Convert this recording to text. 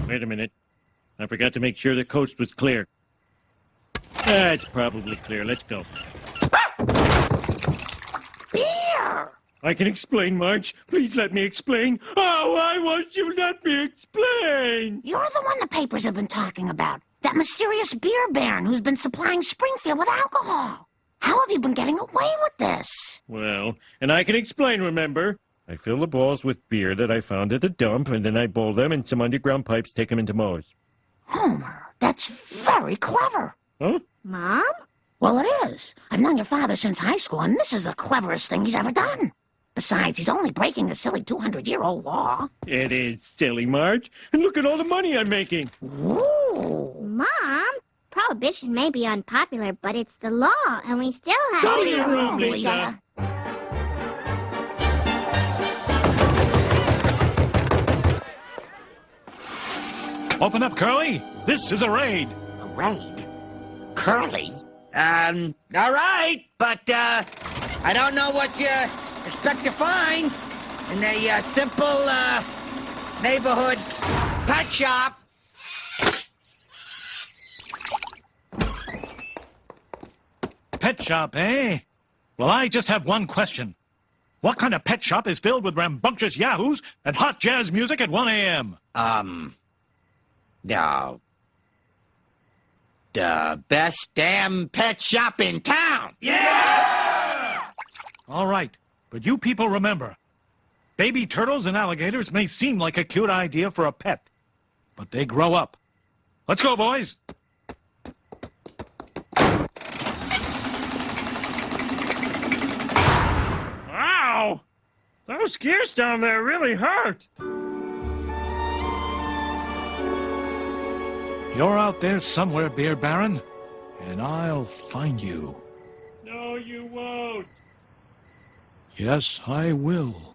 Wait a minute. I forgot to make sure the coast was clear. It's probably clear. Let's go. Beer! I can explain, Marge. Please let me explain. Oh, why won't you let me explain? You're the one the papers have been talking about. That mysterious beer baron who's been supplying Springfield with alcohol. How have you been getting away with this? Well, and I can explain, remember? I fill the balls with beer that I found at the dump, and then I bowl them in some underground pipes, take them into Moe's. Homer, that's very clever. Huh? Mom? Well, it is. I've known your father since high school, and this is the cleverest thing he's ever done. Besides, he's only breaking a silly 200-year-old law. It is silly, Marge. And look at all the money I'm making. Ooh. Mom, prohibition may be unpopular, but it's the law, and we still have Go to... to your room, Lisa. Open up, Curly. This is a raid. A raid? Curly? All right, but, I don't know what you expect to find in a simple, neighborhood pet shop. Pet shop, eh? Well, I just have one question. What kind of pet shop is filled with rambunctious yahoos and hot jazz music at 1 a.m.? No. The best damn pet shop in town. Yeah! All right, but you people remember, baby turtles and alligators may seem like a cute idea for a pet, but they grow up. Let's go, boys. Ow! Those gears down there really hurt. You're out there somewhere, Beer Baron, and I'll find you. No, you won't. Yes, I will.